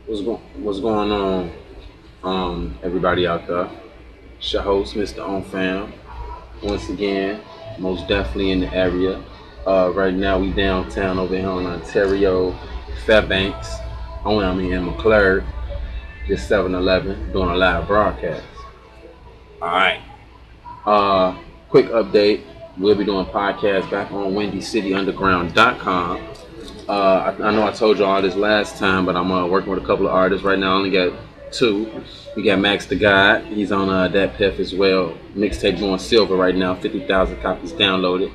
What's going on, everybody out there? It's your host, Mr. On Fam. Once again, most definitely in the area. Right now, we downtown over here on Ontario, Fairbanks. In McClure, this 7-Eleven, doing a live broadcast. All right. Quick update. We'll be doing podcasts back on WindyCityUnderground.com. I know I told you all this last time, but I'm working with a couple of artists right now. I only got two. We got Max the God. He's on that Piff as well. Mixtape going silver right now. 50,000 copies downloaded.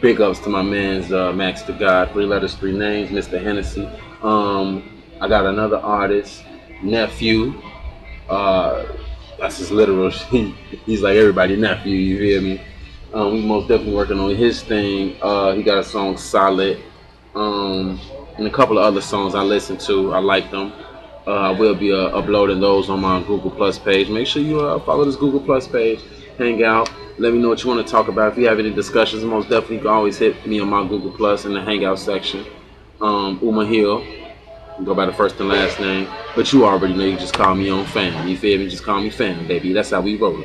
Big ups to my man's Max the God. 3 letters, 3 names. Mr. Hennessy. I got another artist, Nephew. That's his literal. He's like everybody nephew. You hear me? We most definitely working on his thing. He got a song Solid. And a couple of other songs I listen to. I like them. I will be uploading those on my Google Plus page. Make sure you follow this Google Plus page. Hang out. Let me know what you want to talk about. If you have any discussions, most definitely you can always hit me on my Google Plus in the Hangout section. Uma Hill. Go by the first and last name. But you already know you just call me on Fam. You feel me? Just call me Fam, baby. That's how we roll.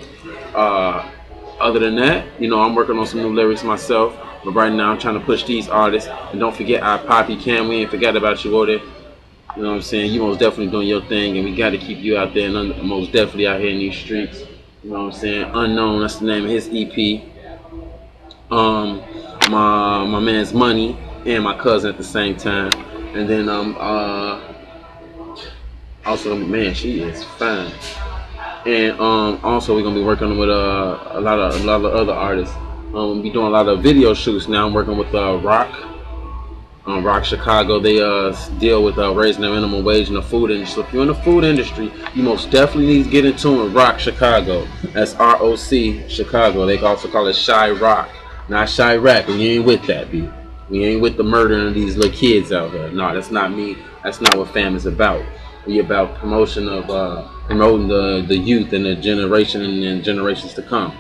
Other than that, I'm working on some new lyrics myself. But right now, I'm trying to push these artists. And don't forget our Poppy Cam. We ain't forgot about you, Odie. You know what I'm saying? You most definitely doing your thing. And we got to keep you out there and most definitely out here in these streets. You know what I'm saying? Unknown, that's the name of his EP. My man's Money and my cousin at the same time. And then also, man, she is fine. And also we're gonna be working with a lot of other artists. We'll be doing a lot of video shoots now. I'm working with Rock Chicago. They deal with raising the minimum wage in the food industry. So if you're in the food industry, you most definitely need to get in tune with Rock Chicago. That's ROC Chicago. They also call it Shy Rock, not Shy Rack. We ain't with that, B. We ain't with the murdering of these little kids out there. No, that's not me. That's not what fam is about. We about promoting the youth and the generation and generations to come.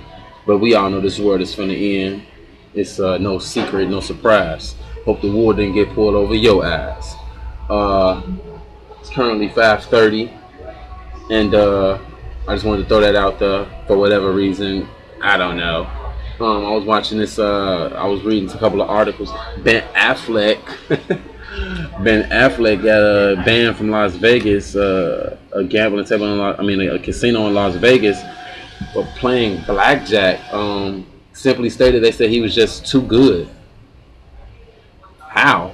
But we all know this world is finna end. It's no secret, no surprise. Hope the war didn't get pulled over your eyes. It's currently 5:30, and I just wanted to throw that out there for whatever reason. I don't know. I was watching this. I was reading a couple of articles. Ben Affleck got banned from Las Vegas. A gambling table, a casino in Las Vegas for playing blackjack. Simply stated, they said he was just too good. How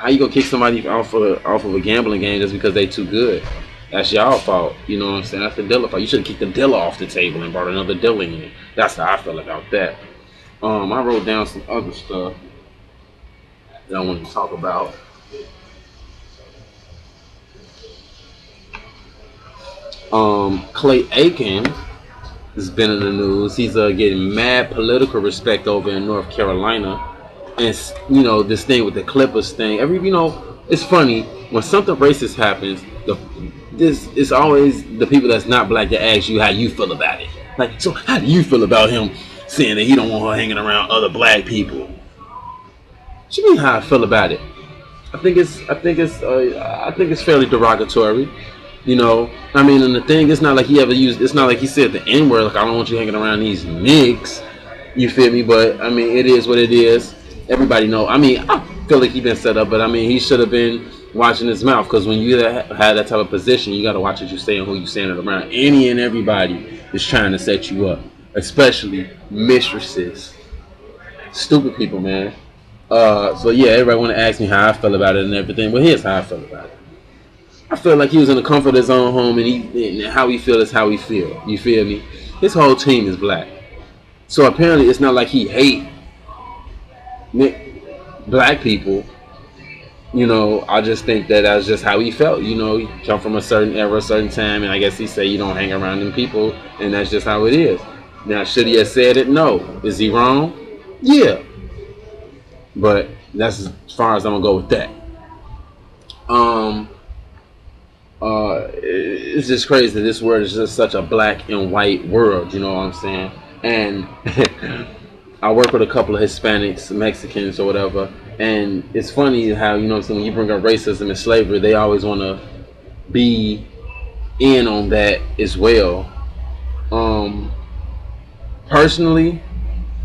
you gonna kick somebody off of a gambling game just because they too good? That's y'all fault. You know what I'm saying? That's the dealer fault. You should have kicked the dealer off the table and brought another dealer in. That's how I feel about that. I wrote down some other stuff that I wanted to talk about. Clay Aiken has been in the news. He's getting mad political respect over in North Carolina. And this thing with the Clippers thing. It's funny when something racist happens. It's always the people that's not black that ask you how you feel about it. Like, so how do you feel about him saying that he don't want her hanging around other black people? What you mean how I feel about it? I think it's fairly derogatory. And the thing, it's not like it's not like he said the N-word, like I don't want you hanging around these niggas. You feel me? But it is what it is. Everybody know. I feel like he been set up, but he should have been watching his mouth, because when you have that type of position, you got to watch what you say and who you saying it around. Any and everybody is trying to set you up, especially mistresses. Stupid people, man. So yeah, everybody want to ask me how I feel about it and everything. But here's how I feel about it. I feel like he was in the comfort of his own home, and how he feel is how he feel. You feel me? His whole team is black, so apparently it's not like he hate black people. I just think that that's just how he felt. He come from a certain era, a certain time, and I guess he say you don't hang around them people, and that's just how it is. Now, should he have said it? No. Is he wrong? Yeah. But that's as far as I'm gonna go with that. It's just crazy. This world is just such a black and white world. You know what I'm saying? And I work with a couple of Hispanics, Mexicans, or whatever, And it's funny how, so when you bring up racism and slavery, they always want to be in on that as well. Personally,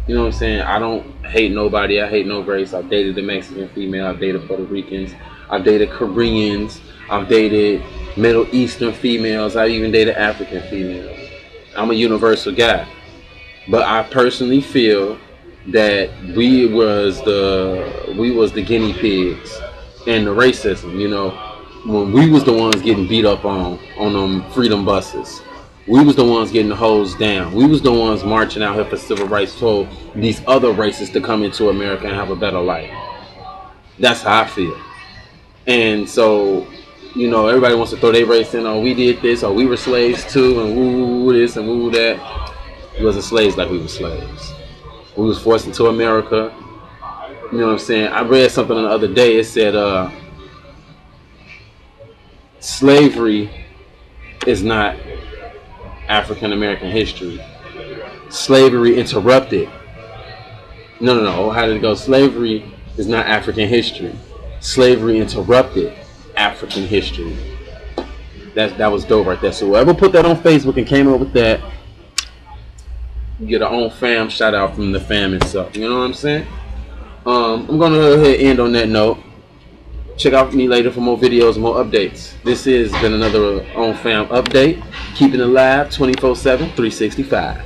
I don't hate nobody. I hate no race. I've dated a Mexican female. I've dated Puerto Ricans. I've dated Koreans. I've dated Middle Eastern females. I've even dated African females. I'm a universal guy. But I personally feel that we was the guinea pigs and the racism, when we was the ones getting beat up on them freedom buses. We was the ones getting the hose down. We was the ones marching out here for civil rights for these other races to come into America and have a better life. That's how I feel. And so, everybody wants to throw their race in, oh, we did this, or we were slaves too, and woo this and woo that. We wasn't slaves like we were slaves. We was forced into America. You know what I'm saying? I read something the other day. It said slavery is not African American history. Slavery interrupted. No. How did it go? Slavery is not African history. Slavery interrupted African history. That was dope right there. So whoever put that on Facebook and came up with that, you get our own fam shout out from the fam itself. You know what I'm saying? I'm gonna go ahead and end on that note. Check out me later for more videos, more updates. This has been another On Fam update. Keeping it live 24/7, 365.